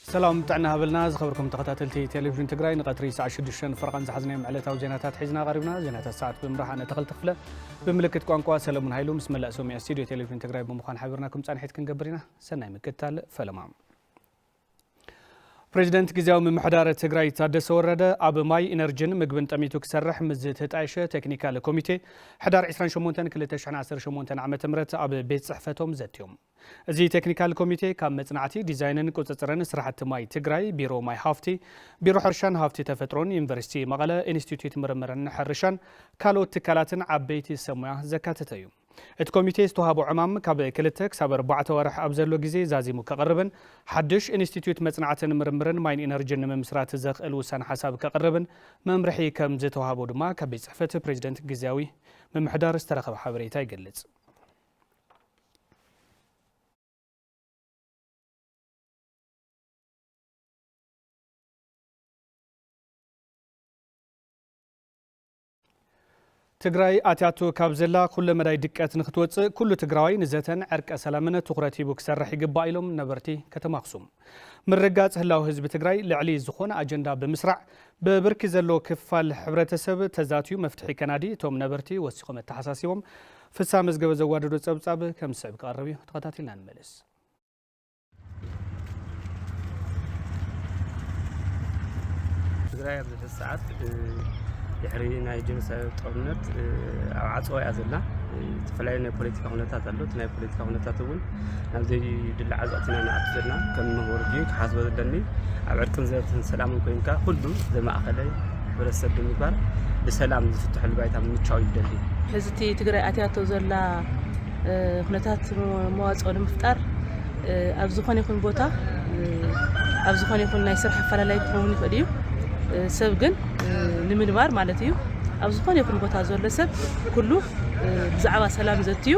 سلام تعنا هبلنا خبركم تقاتلتي تلفزيون تجراي نقطري ساعة 6 فرقان زحزنا معلتها وزيناتات حزنا غريبنا زينات الساعة بمراح أنا تغل تخفله بملكة قوانقوا سلامون هايلو بسم الله سومي استوديو تلفزيون تجراي بمخان حبرناكم صان حيت كنقبرنا سنة مكتال فلمام بريزيدنت جزاو من محدار تجراي تادس ورده أب ماي إنرجن مقبن تميتو كسرح مزت هتعيشة تكنيكال كوميتي حدار 20 شمونتن كل تشحن 10 شمونتن عام تمرت أب بيت صحفتهم زتيوم زي تكنيكال كوميتي كم مصنعتي ديزاينن قصصرن سرحت ماي تجراي بيرو ماي هافتي بيرو حرشان هافتي تفترون يونيفرسيتي مقاله انستيتيوت مرمرن حرشان كالو تكالاتن عبيتي سمويا زكاتتيو ات كوميتي استوهابو عمام كاب كلتك سابر 4 ورح ابزلو غزي زازيمو كقربن حدش انستيتيوت مصنعتن مرمرن ماين انرجن ممسرات زخل وسان حساب كقربن ممرحي كم زتوهابو دما كاب صحفه بريزيدنت غزاوي ممحدار استرخب حبريتا يقلص تجراي أتياتو كابزلا كل مراي دقات نختوص كل تجراي نزتن عرق سلامنا تقرتي بكسرح يقبايلهم نبرتي كتماخصوم من رجات هلاو حزب تجراي لعلي زخون أجندا بمسرع ببرك زلو كفال حبرتسب تزاتيو مفتحي كندي توم نبرتي وسيقوم التحساسيهم في السامز قبل زوادو تصبصاب كم سعب قربي تقاتاتي لنا نملس تجراي بذات الساعات يحري ناي جنساوي ጦርነት አጽኦ ያዘላ ተፈላይነ ፖለቲካ ሁኔታት አሉ ተናይ ፖለቲካ ሁኔታት እውን ናብዚ ድል ዓዛትና ናዓትዘና ከም ወርጂ ከሓስበ ዘለኒ ኣብ ዕርቅን ዘትን ሰላም ኮይንካ ሁሉ ዘማእኸለይ ሕብረተሰብ ብምግባር ብሰላም ዝፍትሐሉ ባይታ ምቻው ይደሊ ሕዝቲ ትግራይ ኣትያቶ ዘላ ሁኔታት መዋጽኦ ንምፍጣር ኣብ ዝኾነ ይኹን ቦታ ኣብ ዝኾነ ይኹን ናይ ስራሕ ኣፈላላይ ክኸውን ይኽእል እዩ ሰብ ግን ንምንባር ማለት እዩ ኣብ ዝኾነ ይኹን ቦታ ዘሎ ሰብ ኩሉ ብዛዕባ ሰላም ዘትዩ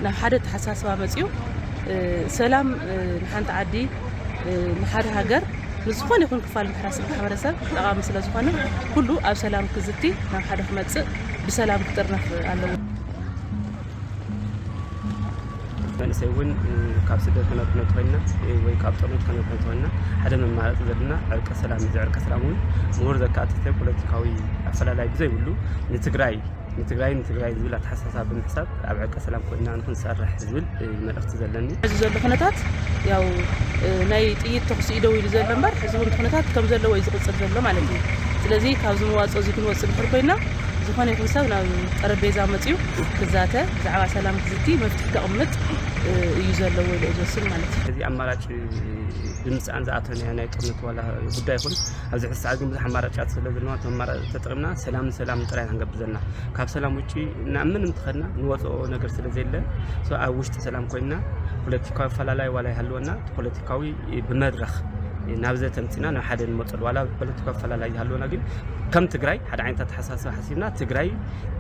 ናብ ሓደ ተሓሳስባ መጽዩ ሰላም ንሓንቲ ዓዲ ንሓደ ሃገር ንዝኾነ ይኹን ክፋል ማሕበረሰብ ጠቃሚ ስለ ዝኾነ ኩሉ ኣብ ሰላም ክዝቲ ናብ ሓደ ክመጽእ ብሰላም ክጥርነፍ ኣለዎ መንሰውን ካብ ስደት ከነጥነት ኮይና ወይ ካብ ጦርነት ከነጥነት ኮይና ሓደ መማረጽ ዘለና ዕርቀ ሰላም ዝዕርቀ ሰላሙን ምሁር ዘካተተ ፖለቲካዊ አፈላላይ ብዘይብሉ ንትግራይ ዝብል አተሓሳሳብ ብምሕሳብ ኣብ ዕርቀ ሰላም ኮይና ንክንሰርሕ ዝብል መልእኽቲ ዘለኒ እዚ ዘሎ ኩነታት ያው ናይ ጥይት ተኩስ ኢደው ኢሉ ዘሎ እምበር እዚ ኩነታት ከም ዘሎ ወይ ዝቅጽል ዘሎ ማለት እዩ ስለዚ ካብ ዝመዋጽኦ እዚ ክንወጽእ ንኽእል ኮይና ዝኾነ ይኹን ሰብ ናብ ጠረጴዛ መጽዩ ክዛተ ብዛዕባ ሰላም ክዝቲ መፍትሒ ከቕምጥ እዩ ዘለዎ ኢሉ ዝወስን ማለት እዩ እዚ ኣማራጭ ብምፅኣን ዝኣተነ ናይ ጦርነት ዋላ ጉዳይ ይኹን ኣብዚ ሕዚ ሰዓት ግን ብዙሕ ኣማራጫት ስለ ዘለዋ ኣማራጭ ተጠቒምና ሰላም ጥራይ ክንገብር ዘለና ካብ ሰላም ውጪ ናብ ምንም ትኸድና ንወፅኦ ነገር ስለ ዘየለ ኣብ ውሽጢ ሰላም ኮይንና ፖለቲካዊ ኣፈላላይ ዋላ ይሃልወና ፖለቲካዊ ብመድረኽ ናብዘ ተምፂና ናብ ሓደ ንመፅል ዋላ ፖለቲካዊ ኣፈላላይ ይሃልወና ግን كم تجراي حدا عين تتحسس حسيبنا تجراي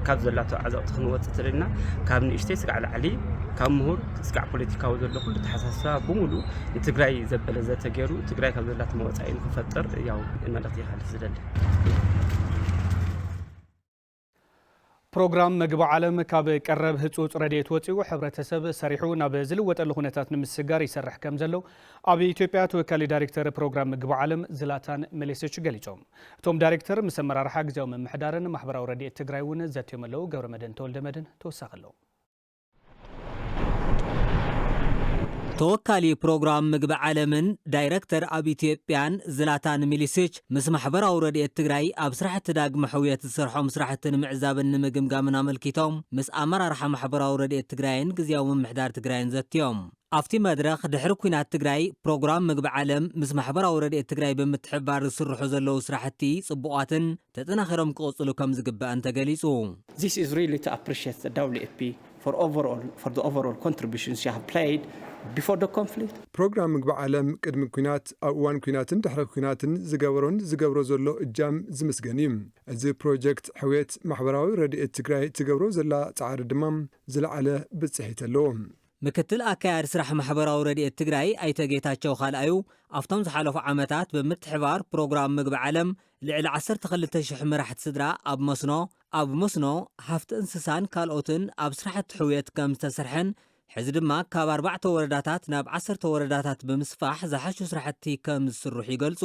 كاب زلاتو عزاء تخنوات ترينا كاب نشتي سقع العلي كاب مهور سقع بوليتيكا وزلو كل تحسسها بمولو تجراي زبل زات تجارو تجراي كاب زلات مواتعين كفتر ياو الملك يخالف زلل بروجرام مجبو عالم كاب قرب هصوص راديت وصيو حبرتسب سريحو ناب زلوت لخونታት ንምስጋር ይሰርሕ ከም ዘሎ ኣብ ኢትዮጵያ ተወካሊ ዳይሬክተር ፕሮግራም መግቦ ዓለም ዝላታን መሌሰች ገሊጾም እቶም ዳይሬክተር መሰመራርሓ ግዜው መምሕዳርን ማሕበራዊ ረድኤት ትግራይ እውን ዘትየመለው ገብረመድህን ተወልደመድህን ተወሳኸለው توكالي بروغرام مقبع عالمن دايركتر اب إثيوبيان زلاتان ميليسيج مس محبراو راديت تግራይ ኣብ ስራሕቲ ዳግመ ሕውየት ዝሰርሖም ስራሕትን ምዕዛብን ንምግምጋምን ኣመልኪቶም ምስ ኣመራርሓ محبراو ረድኤት ትግራይን ግዝያዊ ምምሕዳር ትግራይን ዘትዮም ኣብቲ መድረኽ ድሕሪ ኩናት ትግራይ ፕሮግራም ምግቢ ዓለም ምስ محبراو ረድኤት ትግራይ ብምትሕብባር ዝስርሑ ዘለው ስራሕቲ ጽቡቓትን ተጠናኺሮም ክቕጽሉ ከም ዝግባእን ተገሊጹ This is really to appreciate the WFP for the overall contributions you have played before the conflict. Program ምግቢ ዓለም ቅድሚ ኩናት ኣብ እዋን ኩናትን ድሕሪ ኩናትን ዝገብሮ ዘሎ እጃም ዝምስገን እዩ እዚ ፕሮጀክት ሕውየት ማሕበራዊ ረድኤት ትግራይ ትገብሮ ዘላ ጻዕሪ ድማ ዝለዓለ ብጽሒት ኣለዎ ምክትል ኣካያድ ስራሕ ማሕበራዊ ረድኤት ትግራይ ኣይተጌታቸው ካልኣዩ ኣብቶም ዝሓለፉ ዓመታት ብምትሕባር ፕሮግራም ምግቢ ዓለም ልዕሊ 12,000 መራሕቲ ስድራ ኣብ መስኖ ሃፍቲ እንስሳን ካልኦትን ኣብ ስራሕቲ ሕውየት ከም ዝተሰርሐን ሕዚ ድማ ካብ 4 ወረዳታት ናብ 10 ወረዳታት ብምስፋሕ ዝሓሹ ስራሕቲ ከም ዝስርሑ ይገልጹ።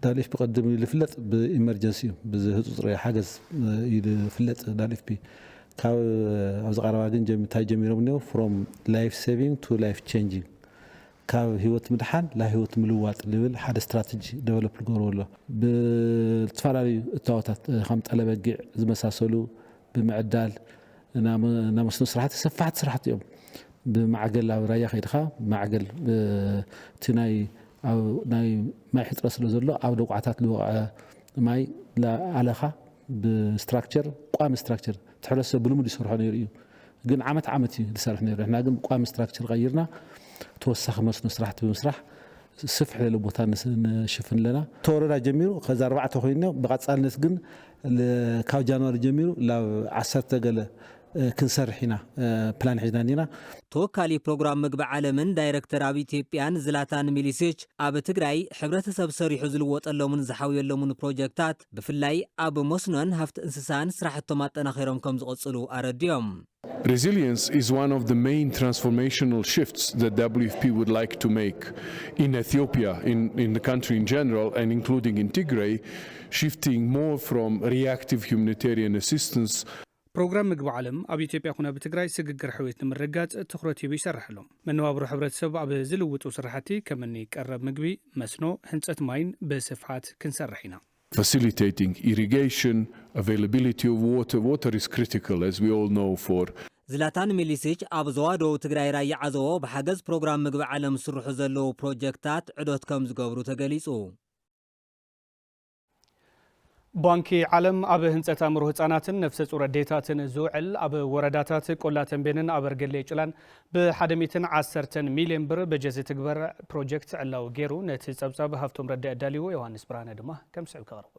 ዳልኤፍፒ ቀደም ይፍለጥ ብኢመርጀንሲ ብህፁፅ ርያ ሓገዝ ይፍለጥ ዳልኤፍፒ ካብ ኣብዚ ቀረባ ግን ታይ ጀሚሮም ነው ፍሮም ላይፍ ሴቪንግ ቱ ላይፍ ቼንጂንግ ካብ ህይወት ምድሓን ህይወት ምልዋጥ ልብል ሓደ ስትራቴጂ ዴቨሎፕ ገርዎሎ ብተፈላለዩ እታወታት ከም ጠለበጊዕ ዝመሳሰሉ ብምዕዳል ናመስኖ ስራሕቲ ሰፋሕቲ ስራሕቲ እዮም ብማዕገል ኣብ ራያ ከይድኻ ማዕገል እቲ ናይ ማይ ሕፅረት ስለ ዘሎ ኣብ ደቋዓታት ዝወቕዐ ማይ ኣለኻ ብስትራክቸር ቋሚ ስትራክቸር ትሕረሰ ብልሙድ ይሰርሖ ነይሩ እዩ ግን ዓመት እዩ ዝሰርሕ ነይሩ ንሕና ግን ቋሚ ስትራክቸር ቀይርና ተወሳኺ መስኖ ስራሕቲ ብምስራሕ ስፍሕ ለለ ቦታ ንሽፍን ለና ተወረዳ ጀሚሩ ከዛ 4 ኮይኖ ብቐጻልነት ግን ካብ ጃንዋሪ ጀሚሩ ላብ 10 ገለ ክንሰርሕ ኢና ፕላን ሒዝና ተወካሊ ፕሮግራም ምግቢ ዓለምን ዳይሬክተር ኣብ ኢትዮጵያን ዝላታን ሚሊሴች ኣብ ትግራይ ሕብረተሰብ ሰሪሑ ዝልወጠሎምን ዝሓውየሎምን ፕሮጀክታት ብፍላይ ኣብ መስኖን ሃፍቲ እንስሳን ስራሕቶም ኣጠናኺሮም ከም ዝቕጽሉ ኣረድዮም። Resilience is one of the main transformational shifts that WFP would like to make in Ethiopia, in the country in general, and including in Tigray, shifting more from reactive humanitarian assistance. ፕሮግራም ምግቢ ዓለም ኣብ ኢትዮጵያ ኩነ ብትግራይ ስግግር ሕውየት ንምርጋጽ ትኹረት ሂቡ ይሰርሐሎም መነባብሮ ሕብረተሰብ ኣብ ዝልውጡ ስራሕቲ ከምኒ ቀረብ ምግቢ መስኖ ህንጸት ማይን ብስፍሓት ክንሰርሕ ኢና Facilitating irrigation, availability of water is critical, as we all know, for ዝላታን ሚሊሴች ኣብ ዘዋዶ ትግራይ ራያ ዓዘቦ ብሓገዝ ፕሮግራም ምግቢ ዓለም ዝስርሑ ዘለዉ ፕሮጀክታት ዕዶት ከም ዝገብሩ ተገሊጹ። ባንኪ ዓለም ኣብ ህንጸት ኣእምሮ ህጻናትን ነፍሰ ጡር ኣዴታትን ዝውዕል ኣብ ወረዳታት ቆላ ተንቤንን ኣበርገሌ ጭላን ብ110 ሚልዮን ብር በጀት ዝትግበር ፕሮጀክት ዕላው ገይሩ ነቲ ጸብጻብ ሃፍቶም ረዳእ ዳልይዎ ዮሃንስ ብርሃነ ድማ ከም ስዕብ ከቕርቡ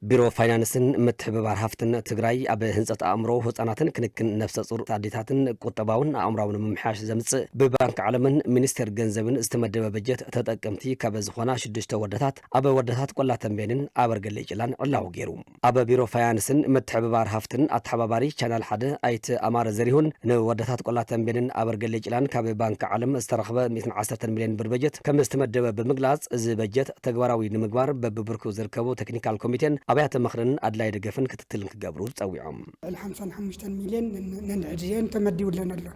ቢሮ ፋይናንስን ምትሕብባር ሃፍትን ትግራይ ኣብ ህንጸት ኣእምሮ ህጻናትን ክንክን ነፍሰ ጡር ኣዴታትን ቁጠባውን ኣእምራውን ምምሕያሽ ዘምጽእ ብባንኪ ዓለምን ሚኒስቴር ገንዘብን ዝተመደበ በጀት ተጠቀምቲ ካብ ዝኾና 6 ወረዳታት ኣብ ወረዳታት ቆላ ተንቤንን ኣበርገሌ ጭላን ዕላው ገይሩ። ኣብ ቢሮ ፋይናንስን ምትሕብባር ሃፍትን ኣተሓባባሪ ቻናል 1 ኣይት ኣማረ ዘሪሁን ንወረዳታት ቆላ ተንቤንን ኣበርገሌ ጭላን ካብ ባንኪ ዓለም ዝተረኸበ 110 ሚልዮን ብር በጀት ከም ዝተመደበ ብምግላጽ እዚ በጀት ተግባራዊ ንምግባር በብብርኩ ዝርከቡ ቴክኒካል ኮሚቴን ኣብያተ መኽርን ኣድላይ ደገፍን ክትትልን ክገብሩ ጸዊዖም 55 ሚልዮን ነንሕድየን ተመዲውለን ኣሎ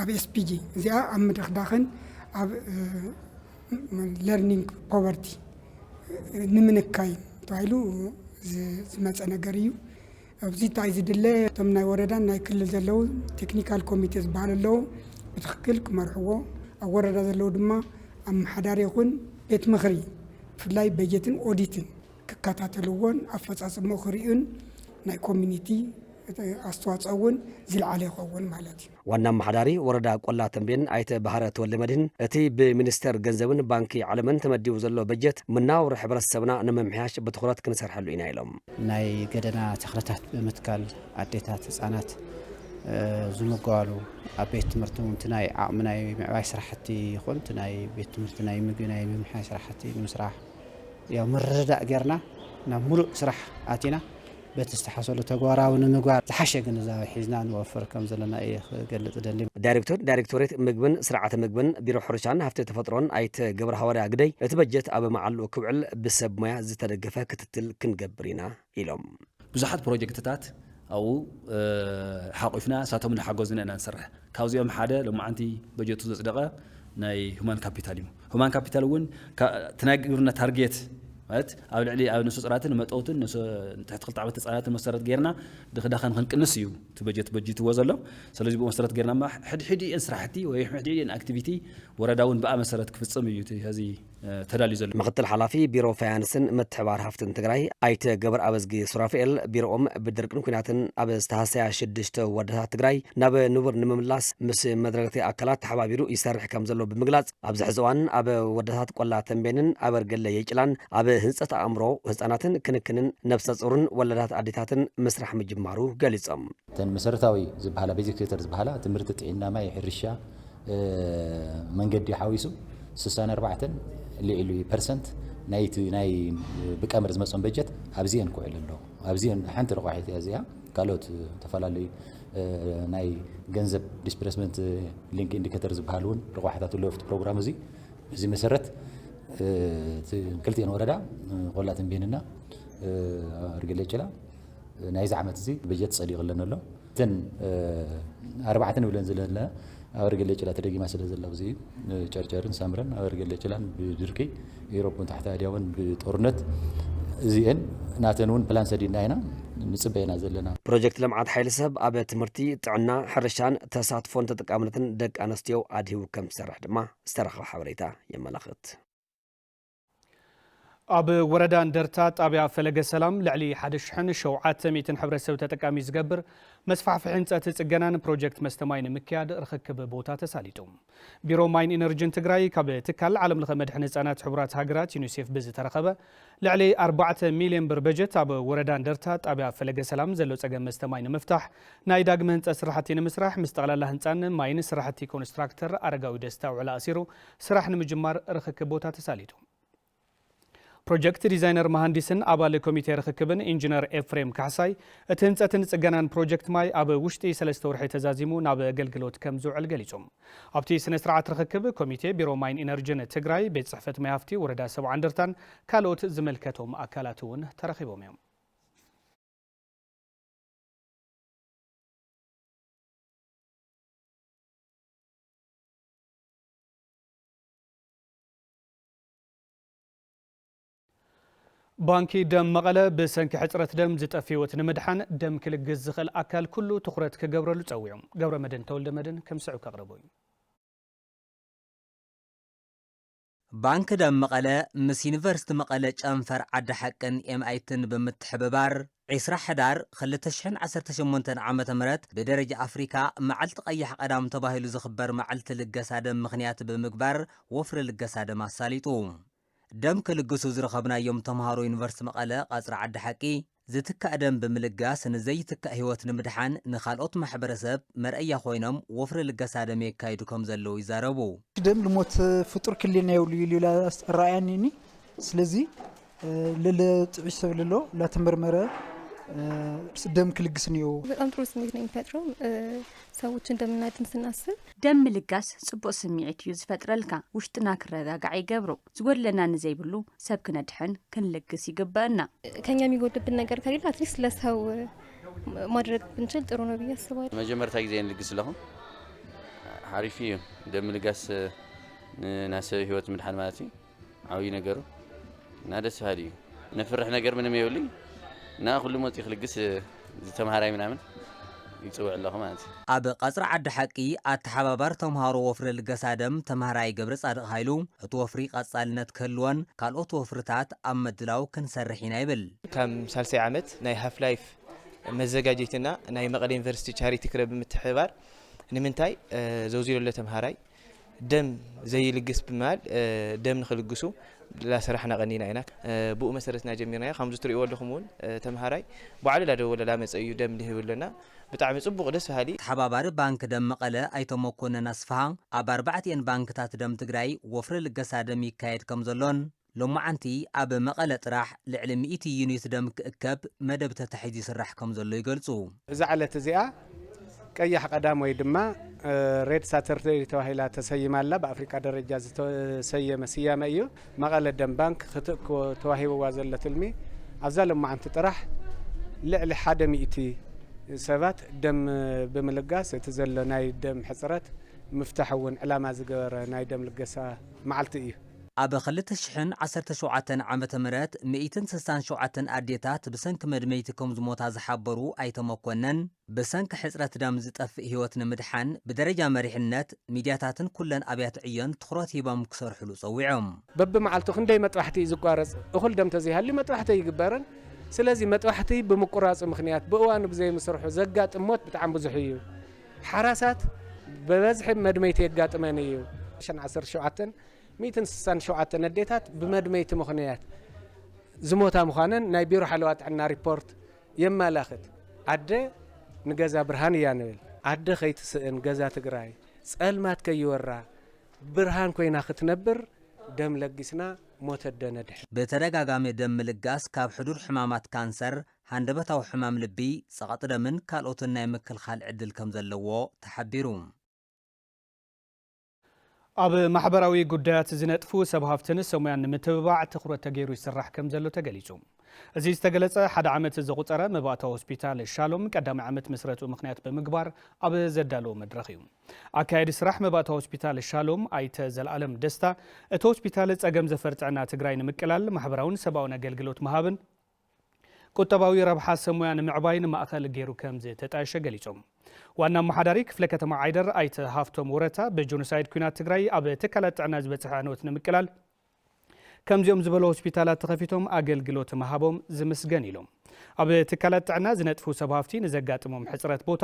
ኣብ ኤስፒጂ እዚኣ ኣብ ምድኽዳኽን ኣብ ለርኒንግ ፖቨርቲ ንምንካይ ተባሂሉ ዝመፀ ነገር እዩ ኣብዚ እንታይ ዝድለ እቶም ናይ ወረዳን ናይ ክልል ዘለዉ ቴክኒካል ኮሚቴ ዝበሃል ኣለዉ ብትክክል ክመርሕዎ ኣብ ወረዳ ዘለዉ ድማ ኣብ ማሓዳር ይኹን ቤት ምኽሪ ብፍላይ በጀትን ኦዲትን ክከታተልዎን ኣፈጻጽሞ ክሪኡን ናይ ኮሚኒቲ ኣስተዋጽኦውን ዝለዓለ ይኸውን ማለት እዩ። ዋና ማሓዳሪ ወረዳ ቆላ ተንቤን ኣይተ ባህረ ተወልደ መድህን እቲ ብሚኒስቴር ገንዘብን ባንኪ ዓለምን ተመዲቡ ዘሎ በጀት ምናውሪ ሕብረተሰብና ንምምሕያሽ ብትኹረት ክንሰርሐሉ ኢና ኢሎም ናይ ገደና ተኽልታት ብምትካል ኣዴታት ህፃናት ዝምጓሉ ኣብ ቤት ትምህርቲ እቲ ናይ ዓቕሚ ናይ ምዕባይ ስራሕቲ ይኹን እቲ ናይ ቤት ትምህርቲ ናይ ምግቢ ናይ ምምሕያሽ ስራሕቲ ንምስራሕ ያው ምርዳእ ጌርና ናብ ሙሉእ ስራሕ ኣቲና በቲ ዝተሓሰሉ ተግባራዊ ንምግባር ዝሓሸ ግንዛቤ ሒዝና ንወፍር ከም ዘለና እየ ክገልጽ ደሊ ዳይሬክቶሬት ምግብን ስርዓተ ምግብን ቢሮ ሕርሻን ሃፍቲ ተፈጥሮን ኣይተ ገብረ ሃዋርያ ግደይ እቲ በጀት ኣብ መዓልኡ ክውዕል ብሰብ ሞያ ዝተደገፈ ክትትል ክንገብር ኢና ኢሎም ብዙሓት ፕሮጀክትታት ኣብኡ ሓቂፍና ሳቶም ንሓጎዝና ኢና ንሰርሕ ካብዚኦም ሓደ ሎማዓንቲ በጀቱ ዘጽደቐ ናይ ሁማን ካፒታል እዩ ሁማን ካፒታል እውን ትናይ ግብርና ታርጌት ማለት ኣብ ልዕሊ ኣብ ነሱ ጽራትን መጠውትን ነሱ ትሕቲ 2 ዓመት ህጻናትን መሰረት ጌርና ድኽዳኸን ክንቅንስ እዩ እቲ በጀት በጅትዎ ዘሎ ስለዚ ብመሰረት ጌርና ሕድሕዲአን ስራሕቲ ወይ ሕድሕዲአን ኣክቲቪቲ ወረዳውን ብኣ መሰረት ክፍጽም እዩ እዚ ተዳልዩ ዘሎ ምክትል ሓላፊ ቢሮ ፋይናንስን ምትሕብባር ሃፍትን ትግራይ ኣይተ ገበር ኣበዝጊ ሱራፌል ቢሮኦም ብድርቅን ኩናትን ኣብ ዝተሃሰያ 6 ወረዳታት ትግራይ ናብ ንቡር ንምምላስ ምስ መድረክቲ ኣካላት ተሓባቢሩ ይሰርሕ ከም ዘሎ ብምግላጽ ኣብዚ ሕዚ እዋን ኣብ ወረዳታት ቆላ ተንቤንን ኣበርገሌ የጭላን ኣብ ህንጸት ኣእምሮ ህጻናትን ክንክንን ነፍሰ ጡርን ወለዳት ኣዴታትን ምስራሕ ምጅማሩ ገሊጾም ተን መሰረታዊ ዝበሃላ ቤዚክ ሴክተር ዝበሃላ ትምህርቲ ጥዕና ማይ ሕርሻ መንገዲ ሓዊሱ 64 ልዕሊ ፐርሰንት ናይ ብቀመር ዝመጽን በጀት ኣብዚአን ክውዕል ኣሎ ኣብዚአን ሓንቲ ረቋሒት እዚኣ ካልኦት ተፈላለዩ ናይ ገንዘብ ዲስፕሌስመንት ሊንክ ኢንዲኬተር ዝበሃሉን ረቋሕታት ለፍት ፕሮግራም እዚ በዚ መሰረት ክልቲአን ወረዳ ቆላትን ቤንና ኣርገሌ ጭላ ናይ ዓመት እዚ በጀት ጸዲቕለን ኣሎ እተን 4 ንብለን ዘለና ኣርገሌ ጭላ ተደጊማ ስለ ዘላ እዚ ጨርጨርን ሳምረን ኣርገሌ ጭላን ብድርቂ ኤሮፕን ታሕቲ ኣድያውን ብጦርነት እዚአን ናተንውን ፕላን ሰዲና ኢና ንጽበይና ዘለና ፕሮጀክት ልምዓት ሓይሊ ሰብ ኣብ ትምህርቲ ጥዕና ሕርሻን ተሳትፎን ተጠቃምነትን ደቂ ኣንስትዮ ኣድሂቡ ከም ዝሰርሕ ድማ ዝተረኸበ ሓበሬታ የመላኽት ኣብ ወረዳ እንደርታ ጣብያ ፈለገ ሰላም ልዕሊ 1700 ሕብረተሰብ ተጠቃሚ ዝገብር መስፋሕፍሒ ህንፀት ጽገናን ፕሮጀክት መስተማይን ምክያድ ርክክብ ቦታ ተሳሊጡ ቢሮ ማይን ኢነርጂን ትግራይ ካብ ትካል ዓለም ለኸ መድሕን ህጻናት ሕቡራት ሃገራት ዩኒሴፍ ብዝተረኸበ ልዕሊ 4 ሚልዮን ብር በጀት ኣብ ወረዳ እንደርታ ጣብያ ፈለገ ሰላም ዘሎ ጸገም መስተማይን ምፍታሕ ናይ ዳግመ ህንፀት ስራሕቲ ንምስራሕ ምስ ጠቕላላ ህንፃን ማይን ስራሕቲ ኮንስትራክተር አረጋዊ ደስታ ውዕላ ኣሲሩ ስራሕ ንምጅማር ርክክብ ቦታ ተሳሊጡ ፕሮጀክት ዲዛይነር መሃንዲስን አባል ኮሚቴ ርክክብን ኢንጂነር ኤፍሬም ካሕሳይ እቲ ህንፀትን ጽገናን ፕሮጀክት ማይ ኣብ ውሽጢ 3 ወርሒ ተዛዚሙ ናብ ኣገልግሎት ከም ዝውዕል ገሊጾም ኣብቲ ስነ ስርዓት ርክክብ ኮሚቴ ቢሮ ማይን ኢነርጂን ትግራይ ቤት ጽሕፈት ማይ ሃፍቲ ወረዳ 70 እንደርታን ካልኦት ዝመልከቶም ኣካላት እውን ተረኺቦም እዮም ባንኪ ደም መቐለ ብሰንኪ ሕፅረት ደም ዝጠፍ ህይወት ንምድሓን ደም ክልግስ ዝኽእል ኣካል ኩሉ ትኹረት ክገብረሉ ጸዊዖም ገብረ መድን ተወልደ መድን ከም ስዑ ከቕርቡ ባንክ ደም መቐለ ምስ ዩኒቨርሲቲ መቐለ ጨንፈር ዓዲ ሓቅን ኤምኣይትን ብምትሕብባር 20 ሕዳር 2018 ዓመተ ምህረት ብደረጃ ኣፍሪካ መዓልቲ ቀይሕ ቀዳም ተባሂሉ ዝኽበር መዓልቲ ልገሳ ደም ምኽንያት ብምግባር ወፍሪ ልገሳ ደም ኣሳሊጡ ደም ክልግሱ ዝረኸብናዮም ተምሃሮ ዩኒቨርሲቲ መቐለ ቃጽሪ ዓዲ ሓቂ ዝትካእ ደም ብምልጋስ ንዘይትካእ ህይወት ንምድሓን ንኻልኦት ማሕበረሰብ መርአያ ኮይኖም ወፍሪ ልገሳ ደም የካይዱ ከም ዘለዉ ይዛረቡ ደም ልሞት ፍጡር ክልና የብሉ ኢሉ ራእያኒኒ ስለዚ ለጥዕሽ ሰብ ለሎ ላተመርመረ ደም ክልግስ ነው በጣም ጥሩ ስሜት ነው የሚፈጥረው ሰዎች እንደምናድን ስናስብ ደም ልጋስ ጽቡቅ ስሜት እዩ ዝፈጥረልካ ውሽጥና ክረጋጋዕ ይገብሮ ዝጎድለና ንዘይብሉ ሰብ ክነድሕን ክንልግስ ይግባአና ከኛ የሚጎድብን ነገር ከሌለ አትሊስት ለሰው ማድረግ ብንችል ጥሩ ነው ብዬ አስባለሁ መጀመርታ ጊዜ እንልግስ ለኹም ሓሪፍ እዩ ደም ልጋስ ናሰ ህይወት ምድሓን ማለት እዩ ዓብይ ነገሩ እና ደስ በሃሊ እዩ ነፍርሕ ነገር ምንም የብሉኝ እና ኩሉ ሞት ይኽልግስ ዝተምሃራይ ምናምን ይጽውዕ ኣለኹ ማለት እዩ ኣብ ቃጽሪ ዓዲ ሓቂ ኣተሓባባር ተምሃሮ ወፍሪ ልገሳ ደም ተምሃራይ ገብረ ጻድቕ ሃይሉ እቲ ወፍሪ ቐጻልነት ክህልወን ካልኦት ወፍርታት ኣብ ምድላው ክንሰርሕ ኢና ይብል ከም ሳልሳይ ዓመት ናይ ሃፍ ላይፍ መዘጋጀትና ናይ መቐለ ዩኒቨርሲቲ ቻሪቲ ክለብ ብምትሕብባር ንምንታይ ዘውዚሉ ተምሃራይ ደም ዘይልግስ ብምባል ደም ንኽልግሱ ላስራሕና ቀኒና ኢና ብኡ መሰረትና ጀሚርና ከምዚ ትሪእዎ ኣለኹም እውን ተምሃራይ ባዕሉ ላደወለ ላመፀዩ ደም ልህብለና ብጣዕሚ ጽቡቕ ደስ በሃሊ ተሓባባሪ ባንክ ደም መቐለ ኣይተመኮነን ኣስፋሃ ኣብ 4 ባንክታት ደም ትግራይ ወፍሪ ልገሳ ደም ይካየድ ከም ዘሎን ሎማዓንቲ ኣብ መቐለ ጥራሕ ልዕሊ 100 ዩኒት ደም ክእከብ መደብ ተታሒዙ ይስራሕ ከም ዘሎ ይገልጹ እዛ ዓለት እዚኣ ቀያሕ ቀዳም ወይ ድማ ሬድ ሳተርዴይ ተባሂላ ተሰይማላ በአፍሪካ ደረጃ ዝተሰየመ ስያመ እዩ መቐለ ደም ባንክ ክትእክቦ ተዋሂብዋ ዘለ ትልሚ ኣብዛ ሎማዓንቲ ጥራሕ ልዕሊ 100 ሰባት ደም ብምልጋስ እቲ ዘሎ ናይ ደም ሕፅረት ምፍታሕ እውን ዕላማ ዝገበረ ናይ ደም ልገሳ መዓልቲ እዩ ኣብ 2017 ዓመተ ምህረት 167 ኣዴታት ብሰንኪ መድመይቲ ከም ዝሞታ ዝሓበሩ ኣይተመኮነን ብሰንኪ ሕፅረት ደም ዝጠፍእ ህይወት ንምድሓን ብደረጃ መሪሕነት ሚድያታትን ኩለን ኣብያተ ዕዮን ትኹረት ሂቦም ክሰርሕሉ ጸዊዖም በብመዓልቱ ክንደይ መጥባሕቲ ዝቋረጽ እኹል ደም ተዘይሃሊ መጥባሕቲ ይግበረን ስለዚ መጥባሕቲ ብምቁራጽ ምኽንያት ብእዋኑ ብዘይ መስርሑ ዘጋጥም ሞት ብጣዕሚ ብዙሕ እዩ ሓራሳት በበዝሒ መድመይቲ የጋጥመን እዩ 17 167 ኣዴታት ብመድመይቲ ምኽንያት ዝሞታ ምዃነን ናይ ቢሮ ሓለዋ ጥዕና ሪፖርት የመላኽት ኣደ ንገዛ ብርሃን እያ ንብል ኣደ ከይትስእን ገዛ ትግራይ ጸልማት ከይወራ ብርሃን ኮይና ክትነብር ደም ለጊስና ሞት ደነድሕ በተደጋጋሚ ደም ምልጋስ ካብ ሕዱር ሕማማት ካንሰር ሃንደበታዊ ሕማም ልቢ ጸቕጢ ደምን ካልኦትን ናይ ምክልኻል ዕድል ከም ዘለዎ ተሓቢሩ ኣብ ማሕበራዊ ጉዳያት ዝነጥፉ ሰብ ሃፍትን ሰሙያን ንምትብባዕ ትኹረት ተገይሩ ይስራሕ ከም ዘሎ ተገሊጹ እዚ ዝተገለጸ ሓደ ዓመት ዘቁፀረ መባእታዊ ሆስፒታል ሻሎም ቀዳማይ ዓመት መስረቱ ምኽንያት ብምግባር ኣብ ዘዳለወ መድረኽ እዩ ኣካይዲ ስራሕ መባእታዊ ሆስፒታል ሻሎም ኣይተ ዘለዓለም ደስታ እቲ ሆስፒታል ጸገም ዘፈርጥዕና ትግራይ ንምቅላል ማሕበራውን ሰብኣውን ኣገልግሎት መሃብን ቁጠባዊ ረብሓ ሰሙያን ምዕባይን ማእኸል ገይሩ ከም ዝተጣየሸ ገሊጾም ዋና መሓዳሪ ክፍለ ከተማ ዓይደር ኣይተ ሃፍቶም ወረታ በጆኖሳይድ ኩናት ትግራይ ኣብ ትካላት ጥዕና ዝበፅሐ ዕንወት ንምቅላል ከምዚኦም ዝበለ ሆስፒታላት ተኸፊቶም ኣገልግሎት መሃቦም ዝምስገን ኢሎም ኣብ ትካላት ጥዕና ዝነጥፉ ሰብ ሃፍቲ ንዘጋጥሞም ሕፅረት ቦታ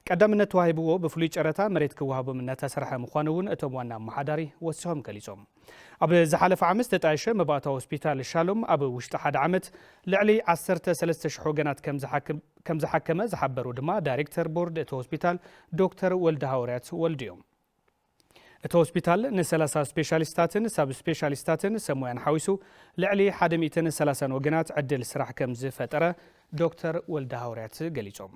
ቀዳምነት ተዋሂብዎ ብፍሉይ ጨረታ መሬት ክወሃቦም እናተሰርሐ ምዃኑ እውን እቶም ዋና መሓዳሪ ወሲሖም ገሊጾም ኣብ ዝሓለፈ ዓመት ዝተጣየሸ መባእታዊ ሆስፒታል ሻሎም ኣብ ውሽጢ ሓደ ዓመት ልዕሊ 13,000 ወገናት ከም ዝሓከመ ዝሓበሩ ድማ ዳይሬክተር ቦርድ እቲ ሆስፒታል ዶክተር ወልደ ሃዋርያት ወልድዮም እቲ ሆስፒታል ን30 ስፔሻሊስታትን ሰብ ስፔሻሊስታትን ሰሙያን ሓዊሱ ልዕሊ 130 ወገናት ዕድል ስራሕ ከም ዝፈጠረ ዶክተር ወልደ ሃዋርያት ገሊጾም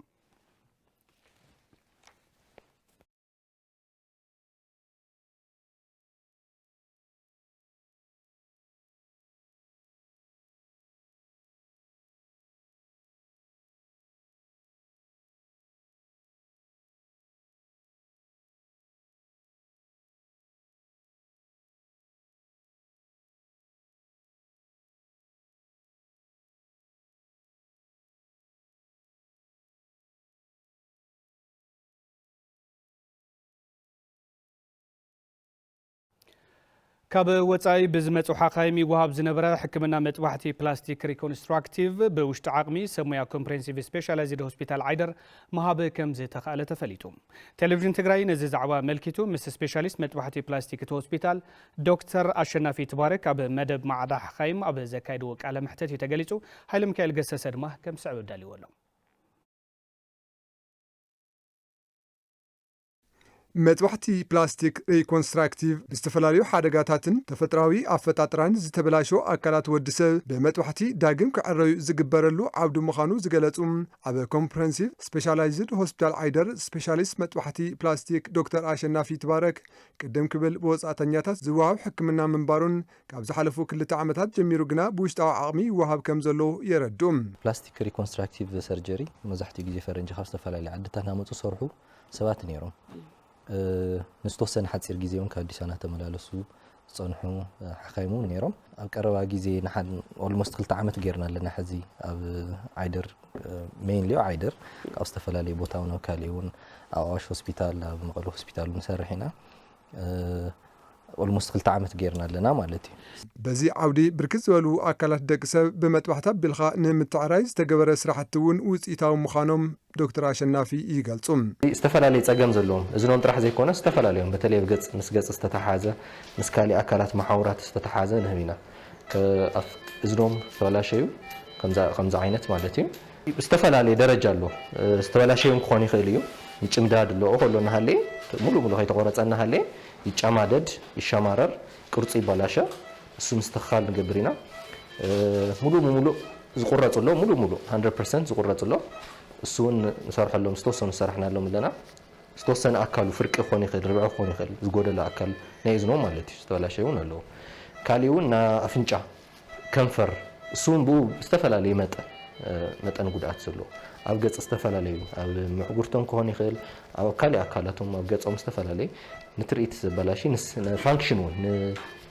ካብ ወጻኢ ብዝመጽኡ ሓኻይም ይወሃብ ዝነበረ ሕክምና መጥባሕቲ ፕላስቲክ ሪኮንስትራክቲቭ ብውሽጢ ዓቕሚ ሰሙያ ኮምፕሬሄንሲቭ ስፔሻላይዝድ ሆስፒታል ዓይደር መሃብ ከም ዝተኻእለ ተፈሊጡ ቴሌቪዥን ትግራይ ነዚ ዛዕባ መልኪቱ ምስ ስፔሻሊስት መጥባሕቲ ፕላስቲክ እቲ ሆስፒታል ዶክተር አሸናፊ ትባረክ ኣብ መደብ ማዕዳ ሓኻይም ኣብ ዘካይድዎ ቃለ መሕተት እዩ ተገሊጹ ሃይለ ሚካኤል ገሰሰ ድማ ከም ስዕብ ዳልይዎ ኣሎ መጥባሕቲ ፕላስቲክ ሪኮንስትራክቲቭ ብዝተፈላለዩ ሓደጋታትን ተፈጥራዊ ኣፈጣጥራን ዝተበላሾ ኣካላት ወዲሰብ ብመጥባሕቲ ዳግም ክዕረዩ ዝግበረሉ ዓውዲ ምዃኑ ዝገለጹ ኣብ ኮምፕሬሄንሲቭ ስፔሻላይዝድ ሆስፒታል ዓይደር ስፔሻሊስት መጥባሕቲ ፕላስቲክ ዶክተር አሸናፊ ትባረክ ቅድም ክብል ብወጻእተኛታት ዝወሃብ ሕክምና ምንባሩን ካብ ዝሓለፉ 2 ዓመታት ጀሚሩ ግና ብውሽጣዊ ዓቕሚ ይወሃብ ከም ዘሎ የረዱ ፕላስቲክ ሪኮንስትራክቲቭ ሰርጀሪ መብዛሕትኡ ግዜ ፈረንጂ ካብ ዝተፈላለዩ ዓድታት ናመፁ ሰርሑ ሰባት ነይሮም ንስተወሰነ ሓፂር ግዜ እውን ካብ ኣዲስ ኣበባ ተመላለሱ ጸንሑ ሓኻይሙ ነይሮም ኣብ ቀረባ ግዜ ንሓን ኦልሞስት 2 ዓመት ጌርና ኣለና ሕዚ ኣብ ዓይደር ሜይንሊ ዓይደር ካብ ዝተፈላለዩ ቦታ እውን ኣብ ካልእ እውን ኣብ ኣዋሽ ሆስፒታል ኣብ መቐለ ሆስፒታል ንሰርሕ ኢና ኦልሞስት 2 ዓመት ጌርና ኣለና ማለት እዩ በዚ ዓውዲ ብርክት ዝበሉ ኣካላት ደቂ ሰብ ብመጥባሕታ ቢልኻ ንምትዕራይ ዝተገበረ ስራሕቲ እውን ውፅኢታዊ ምዃኖም ዶክተር አሸናፊ ይገልጹ ዝተፈላለዩ ጸገም ዘለዎም እዝኖም ጥራሕ ዘይኮነ ዝተፈላለዩ በተለይ ገጽ ምስ ገጽ ዝተተሓዘ ምስ ካልእ ኣካላት ማሕበራት ዝተተሓዘ ንህቢና እዝኖም ተበላሸዩ ከምዛ ዓይነት ማለት እዩ ዝተፈላለዩ ደረጃ ኣሎ ዝተበላሸዩ ክኾን ይኽእል እዩ ይጭምዳድ ኣሎ ከሎ ናሃለ ሙሉ ከይተቆረጸና ሃለ ይጨማደድ ይሸማረር ቅርጹ ይበላሸ እሱ ምስተኻል ንገብር ኢና ሙሉ ዝቁረጽሎ ሙሉ 100% ዝቁረጽሎ እሱን ንሰርሐሎም ዝተወሰኑ ሰራሕናሎም ኣለና ዝተወሰነ ኣካሉ ፍርቂ ክኾን ይኽእል ርብዒ ክኾን ይኽእል ዝጎደለ ኣካል ናይ እዝኖም ማለት እዩ ዝተበላሸዩ ኣለዎ ካልእ እውን ና ኣፍንጫ ከንፈር እሱን ብዝተፈላለየ መጠን ጉድኣት ዘለዎ ኣብ ገጽ ዝተፈላለዩ ኣብ ምዕጉርቶም ክኾን ይኽእል ኣብ ካልእ ኣካላቶም ኣብ ገጾም ዝተፈላለዩ ንትርኢት ዝበላሽ ንፋንክሽን እውን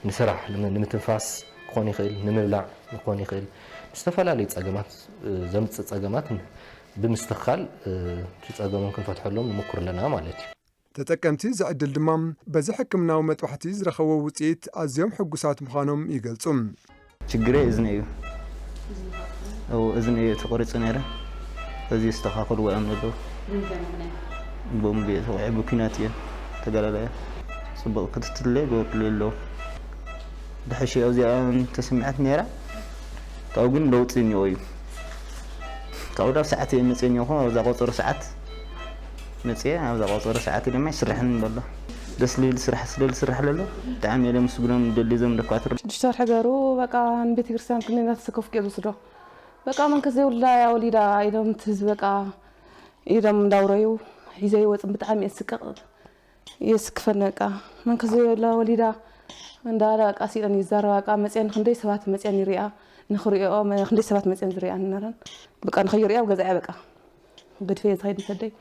ንስራሕ ንምትንፋስ ክኾን ይኽእል ንምብላዕ ክኾን ይኽእል ዝተፈላለዩ ጸገማት ዘምጽእ ጸገማት ብምስትኻል ጸገሞም ክንፈትሐሎም ንሙክር ኣለና ማለት እዩ ተጠቀምቲ ዝዕድል ድማ በዚ ሕክምናዊ መጥባሕቲ ዝረኸቦ ውፅኢት ኣዝዮም ሕጉሳት ምዃኖም ይገልጹ ችግሬ እዝኒ እዩ እዝኒ ተቆሪጹ ነይረ እዚ ዝተኻኸሉ ወይም ነዶ ቦምቤ ተወዒ ብኩናት እየ ተገላላየ ጽቡቕ ክትትለ ገበርሉ ኣለዎ ድሕሽ ኣብዚኣ ተሰሚዐት ነይራ ካብኡ ግን ለውጢ እኒኦ እዩ ካብኡ ዳብ ሰዓት እየ መፅአ እኒኦ ኣብዛ ቆፀሮ ሰዓት መፅአ ኣብዛ ቆፀሮ ሰዓት ድማ ይስርሕን በሎ ደስ ልብል ስራሕ ስለዝስራሕ ዘሎ ብጣዕሚ እየ ለምስግኖም ደሊ ዞም ደኳትር ሽዱሽተ ወርሒ ገይሩ በቃ ንቤተ ክርስቲያን ክልልና ተሰከፍ ቄ ዝወስዶ بقى من كزي ولا يا وليدا إذا متز بقى إذا مدوريو يزي وطن بتعمي يسكفنا بقى من كزي ولا وليدا من دارك أسيرا يزاروا بقى مسيان خندي سبات مسيان يريا نخريو ما خندي سبات مسيان يريا نرن بقى نخير يا وجزء بقى قد في هيدي سدي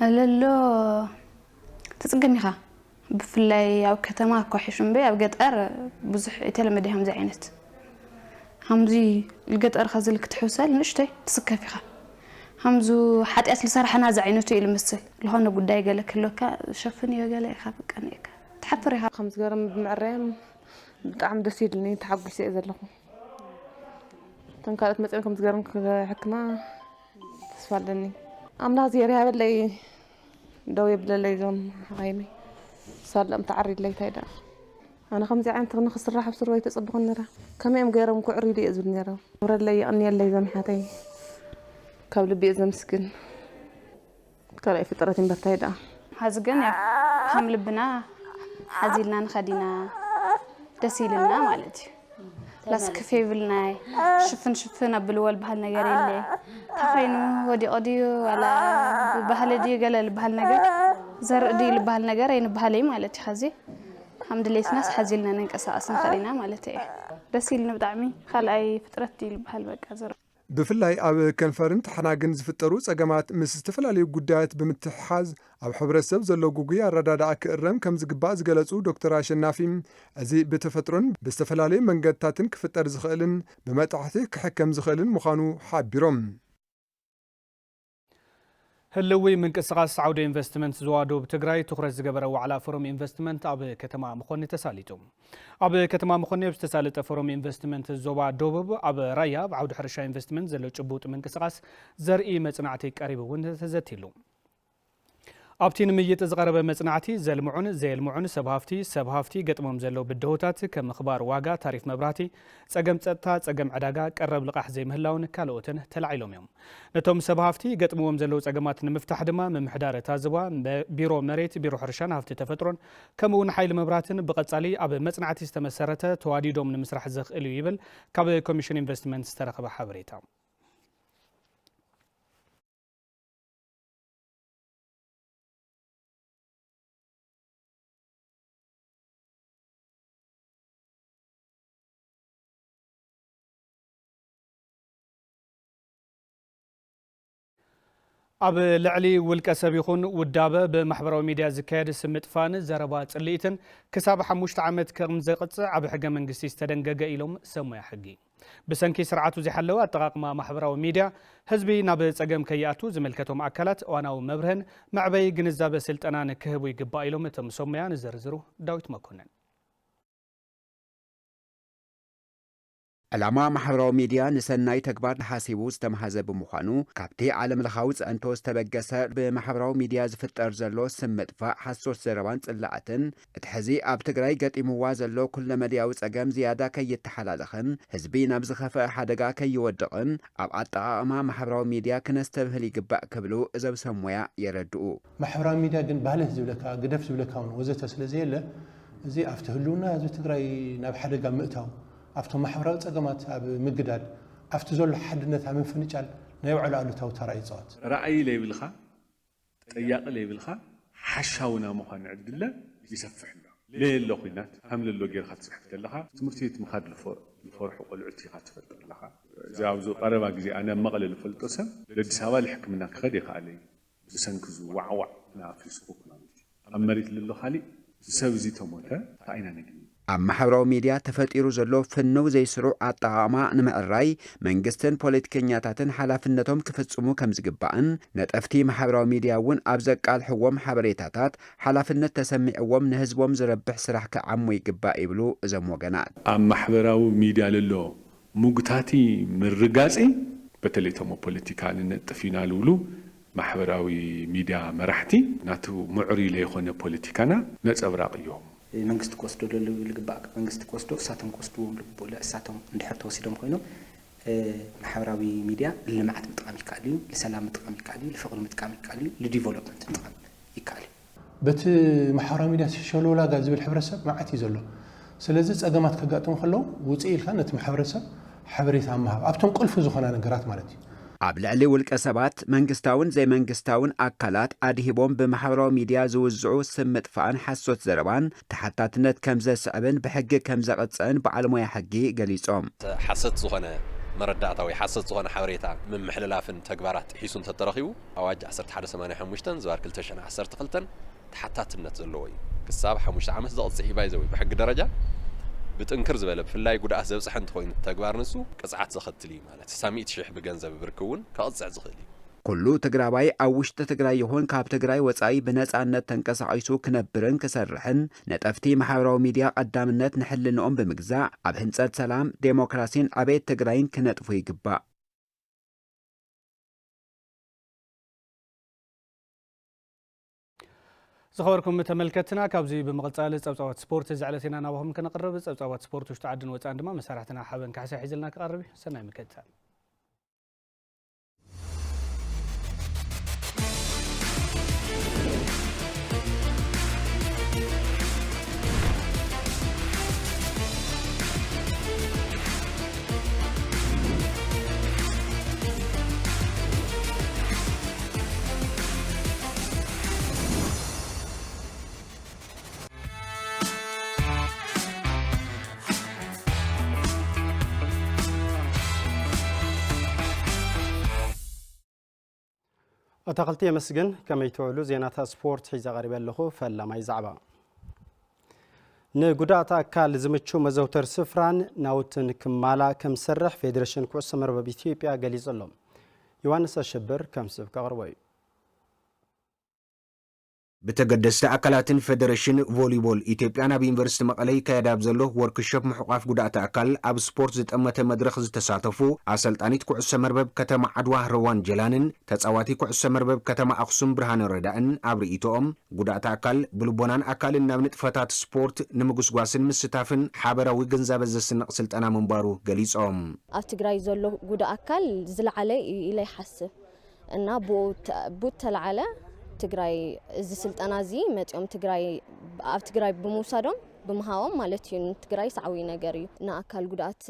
للو تسقني خا بفلاي أو كتما كوحشون بي أو قطر بزح يتلمدي همزة عينت همزي القطر خازلك تحوسل نشتي تسكى فيها همزو حتى أصل صار حنا زعينته إلى مثل لهون قداي قالك لوكا شفني قال إيه خافك أنا إيه تحفريها 5 جرام بمعرام بطعم دسيد لني تحب شيء زي لهم تنقلت مثلا 5 جرام حكمة تسفلني أمنا زيارها باللي دوي بللي زم غيمي صار لم تعرض لي تايدا أنا 5 عام تنخص الراحة بسروي تصبغ النرا كم يوم غيرهم كعري لي أزول نرا ورد لي أني اللي زم حتى كابل بيزم مسكن كلا فترة بتايدا هزجن يا حمل بنا حزيلنا نخدينا تسيلنا مالتي لاس كفيبلنا شفنا بالول بهالنجار اللي تخينوا ودي أوديو ولا بهالدي قال بهالنجار زر دي بهالنجار ين بهالي مالتي خزي الحمد لله ناس حزيلنا ننقص أصلا خلينا مالتي تسيلنا بدعمي خل أي فترة دي بهالبقى زر بفلاي أب كنفرن تحناجن زفترو سجمات مس استفلالي قدات بمتحاز أو حبرسب زلو جوجيا ردادا كرم كم زجباز جلسوا دكتور شنافيم أزي بتفترن باستفلالي من قدتاتن كفتر زخيلن بمتعثي كحكم زخيلن مخانو حابيرم هلوي من قصاص عودة انفستمنت زوادو بتجراي تخرج زجبروا على فورم انفستمنت أب كتما مخوني تساليتم أب كتما مخوني بتسالت فورم انفستمنت زوا دوبب أب رايا بعود حرشة انفستمنت زلو تشبوت من قصاص زرقي مصنعتي قريب وين تزتيلو أبتين ميت زغرب مصنعتي زي المعون سبهافتي قطمهم زلو بالدهوتات كم اخبار واقع تعريف مبراتي صقم صتا صقم عداقا قرب لقاح زي مهلاون كالوتن تلعيلهم يوم نتوم سبهافتي قطمهم زلو صقمات مفتاح دما من محدار تازوا بيرو مريت بيرو حرشان هافتي تفترون كمون حيل مبراتن بقصالي اب مصنعتي استمسرته تواديدوم من مسرح زخ يبل كاب كوميشن انفستمنت استرخب حبريتا أب لعلي والكسب يخون والدابة بمحبرة ميديا زكاد سمتفان زربات صليتن كساب حموشت عمد كرم زقص عب حاجة من قسي استدنقق إلهم سمو حقي بسنكي سرعاتو زي حلوة اتقاق مع محبرة ميديا حزبي ناب صقم كياتو زملكتهم أكلت وأنا مبرهن معبي جنزاب سلطنان كهبو يقبا إلهم تم سميان زرزرو داوت مكونن العما محبراو ميديا نسناي تكبار حاسيبو استمحازة بمخانو كابتي عالم الخاوز أنتو استبقسر بمحبراو ميديا زفتر زلو سمتفا حسوس زروان تلعتن اتحزي اب تقراي قد موازلو كل مدياوز اقام زيادة كي يتحلالخن هزبي نبز خفاء حدقا كي يودقن اب عطا اما محبراو ميديا كنستبهلي قباء كبلو ازا بسمويا يردقو محبراو ميديا قن باله زبلكا قدف زبلكاون وزتا سلزيلا زي افتهلونا زي تقراي ناب حدقا مئتاو أفتو محبرات أقامات مقداد أفتو زول حدنتها من فنجال نيوعلو على تو ترى يصوت رأي لي بالخا تياق لي بالخا حشاونا مخان عدله يسفحنا ليه اللوقينات حمل اللوغير خات سحفت لها تمرتيت مخاد الفرح وقلعتي خات تفطر لها زاوزو قربا غزي انا مقلل الفلطسم لدساوا الحكمنا كخدي خالي سنكزو وعوع لا في سوقنا امريت لله خالي سوزي تموته تعينا نجي أما محبراو ميديا تفتيرو زلو فنو زي سروع الطعامة نمأراي منقستن بوليتكنياتاتن حلافنتهم كفتسمو كمزقبائن نتأفتي محبراو ميديا ون أبزق الحوام حبريتاتات حلافنت تسمعوام نهزوام زربح سرح كعمو يقبائي بلو زمو قنات أما محبراو ميديا للو مقتاتي من رقاسي بتليتمو بوليتيكال نتفينا لولو محبراوي ميديا مرحتي ناتو معري ليخون بوليتيكانا نتأبراقيهم መንግስት ቆስዶ ለልግባቅ መንግስት ቆስዶ ሳተም ቆስዶ ልቦለ ሳተም እንድሕር ተወሲዶም ኮይኖም ማሕበራዊ ሚዲያ ለልምዓት ምጥቃም ይካልዩ ለሰላም ምጥቃም ይካልዩ ለፍቅሪ ምጥቃም ይካልዩ ለዲቨሎፕመንት ምጥቃም ይካልዩ በቲ ማሕበራዊ ሚዲያ ሲሸሎላ ጋር ዝብል ሕብረተሰብ ማዓት ይዘሎ ስለዚህ ጸገማት ከጋጥሙ ከለው ውጽእ ኢልካ ነቲ ማሕበረሰብ حبريت عمها أبتون قلف زخنا نجارات مالتي ኣብ ልዕሊ ውልቀ ሰባት መንግስታውን ዘይመንግስታውን ኣካላት ኣድሂቦም ብማሕበራዊ ሚድያ ዝውዝዑ ስም ምጥፋእን ሓሶት ዘረባን ተሓታትነት ከም ዘስዕብን ብሕጊ ከም ዘቕፅዕን በዓል ሞያ ሕጊ ገሊፆም ሓሰት ዝኾነ መረዳእታ ወይ ሓሰት ዝኾነ ሓበሬታ ምምሕልላፍን ተግባራት ሒሱን ተተረኺቡ ኣዋጅ 1185 ዝባር 2012 ተሓታትነት ዘለዎ እዩ ክሳብ 5 ዓመት ዘቕፅዕ ይባይዘው ብሕጊ ደረጃ بتنكر زبالة في الله يقول أحزب صحن تخوين تجبار نسو قصعت زختلي مالت ساميت شيح بجنزب بركون كقصع زخلي كله تجربي أوشت تجربي هون كاب تجربي وتعي بناس عن تنكس عيسو كنبرن كسرحن نتفتي محاورة ميديا قدام النت نحل نقوم بمجزع عبهنسات سلام ديمقراطيين عبيد تجربين كنت في جبا زخبركم متملكتنا كابزي بمقصال صوصات سبورت زعلتنا ناوهم كنقرب صوصات سبورت وش تعدن وصان دما مسارحتنا حبن كحسي حيزلنا كقربي سناي مكتال أتقلتي مسجن كما يتولو زينات سبورت حيزة غريبة لخو فلا ما يزعبا نقدات أكال زمتشو مزوتر سفران ناوتن كمالا كم سرح فيدريشن كوس مربى بإثيوبيا قليز اللهم يوانس الشبر كم سبك غروي بتقدست أكلاتن فيدريشن فوليبول إثيوبيانا بيونيفرسيتي مقالي كيداب زلو وركشوب محقاف قدات أكل أب سبورت زت أمته مدرخ زتساتفو أسلطانيت كعس مربب كتما عدواه روان جلانن تتصواتي كعس مربب كتما أقسم برهان الرداءن أبرئيتوهم قدات أكل بلبونان أكل نابنت فتات سبورت نمقس قواسن مستافن حابراوي جنزاب الزسن سلطانا منبارو قليسهم أتقراي زلو قدا أكل زل علي إلي حسب إنه بوت العلا تجراي إذا سلطنا زي متيوم تجراي أب تجراي بموسادهم بمهاوم مالتين تجراي سعوي نجاري نا أكل قدات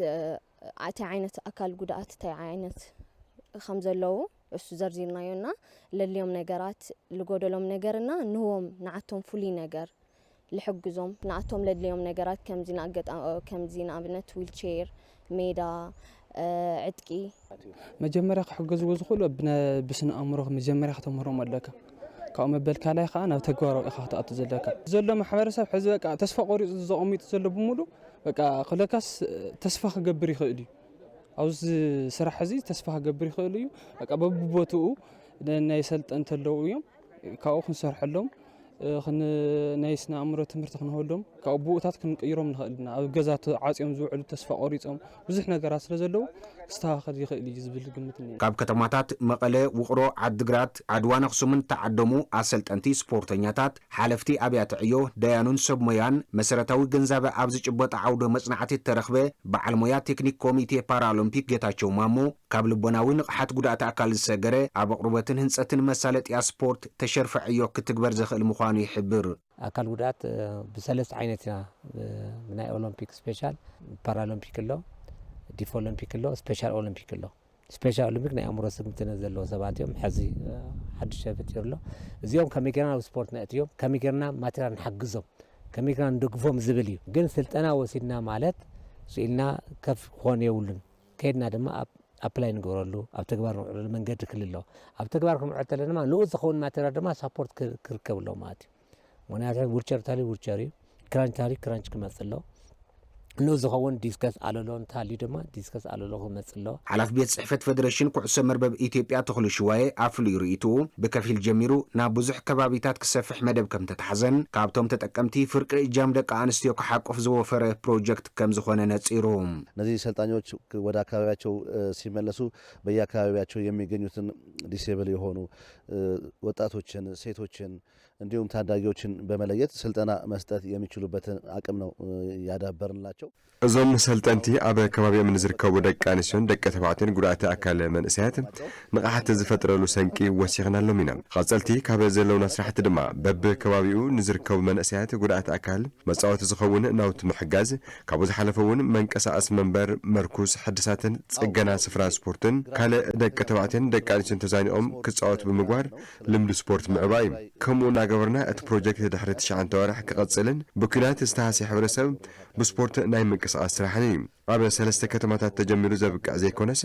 تعينت أكل قدات تعينت خمسة لو السوزرزينا يونا لليوم نجارات لقودلهم نجارنا نهم نعتهم فولي نجار لحجزهم نعتهم لليوم نجارات كم زين أبنت ويلشير ميدا عتكي مجمرة حجز وزخلو بسن أمره مجمرة ختمرهم مدلك كأم بالكلاي خان تجارو إخاطات زلك زل محبرسة حزبك تسفق قريز زقميت زل بمولو بقى خلكاس تسفق جبري خالي أو سرح زي تسفق جبري خالي بقى ببوتو لأن يسلت أنت اللويم كأخن سرح لهم خن نايسنا أمره تمرت خنهولهم كأبوتات كن يروم خالنا أو جزات عاصم زوع تسفق قريزهم بزحنا جراس رزلو استاخذ يخلي يزبل قمتني كاب كتماتات مقله وقرو عدقرات عدوان خصومن تعدمو أسلت أنتي سبورتنياتات حالفتي أبيات عيو ديانون سبميان مسرتاوي جنزابة أبزج بوت عودة مصنعاتي الترخبة بعلميات تكنيك كوميتي بارالمبيك جتاچو مامو قبل بناوين حت قدات أكال السجرة عبقربتن هنساتن مسالة يا سبورت تشرف عيو كتكبر زخل مخاني حبر أكال قدات بثلاث عينتنا من أولمبيك سبيشال بارالمبيك اللو ديف أولمبيك اللو سبيشال أولمبيك اللو سبيشال أولمبيك نأي أمور سكمتنا زلوا سبعة يوم حزي حد شافت يرلو زيهم كميكرنا وسبورت نأتيهم كميكرنا ما ترى نحجزهم كميكرنا ندقفهم زبليو جن سلطنا وسيدنا مالت سئلنا كيف خوان يولن كيدنا دما أبلاي نقولوا أبتكبر من قد كله أبتكبركم عتلنا ما نوز خون ما ترى دما سبورت كركب لو ماتي ونعرف ورشر تالي ورشري كرانش تالي كرانش كمثله نوز خون ديسكس على لون تالي دما ديسكس على لون مثله حلف بيت صحفة فدريشن كعس مربب إثيوبيا تخلو شوية أفلو يريتو بكفيل جميرو نابوزح كبابيتات كسفح مدب كم تتحزن كابتوم تتأكمتي فرق جامدك أنستيو كحق أفزو فره بروجكت كم زخونا نتسيروهم نزي سلطانيوش ودا كابياتشو سيملسو بيا كابياتشو يميغنيوتن ديسيبل يهونو وطاتوچن سيتوچن እንዲሁም ታዳጊዎችን በመለየት ስልጠና መስጠት የሚችሉበትን አቅም ነው ያዳበርንላቸው። እዞም ሰልጠንቲ አበ ከባቢ ምን ዝርከቡ ደቂ አንስትዮን ደቂ ተባዕትዮን ጉዳት አካል መንእሰያት ንቃሓት ዝፈጥረሉ ሰንቂ ወሲኽናሎም ኢና ቀጸልቲ ካብ ዘለውና ስራሕቲ ድማ በብ ከባቢኡ ንዝርከቡ መንእሰያት ጉዳት አካል መጻወቲ ዝኸውን ናውቲ ምሕጋዝ ካብኡ ዝሓለፈ እውን መንቀሳቀስ መንበር መርኩስ ሕድሳትን ጽገና ስፍራ ስፖርትን ካልእ ደቂ ተባዕትዮን ደቂ አንስትዮን ተዛኒኦም ክጻወቱ ብምግባር ልምዲ ስፖርት ምዕባይ ከምኡ እናገበርና እቲ ፕሮጀክት ድሕሪ 9 ወርሕ ክቐጽልን ብኩናት ዝተሃስየ ሕብረተሰብ ብስፖርት ናይ ምንቅስቃስ ስራሕን እዩ ኣብ 3 ከተማታት ተጀሚሩ ዘብቅዕ ዘይኮነስ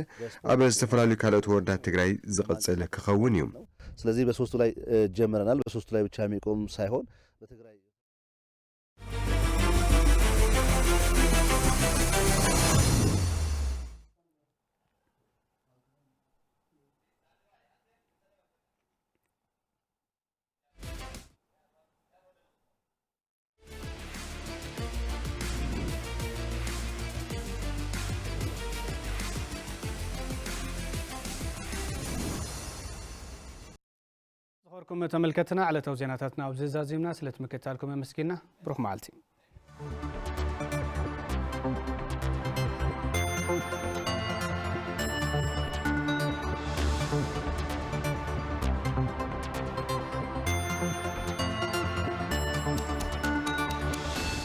ኣብ ዝተፈላለዩ ካልኦት ወረዳት ትግራይ ዝቐጽል ክኸውን እዩ። ስለዚህ በሶስቱ ላይ ጀምረናል። በሶስቱ ላይ ብቻ የሚቆም ሳይሆን በትግራይ خبركم تملكتنا على توزيناتنا وبزازيمنا سلت مكتالكم مسكينة بروح معلتي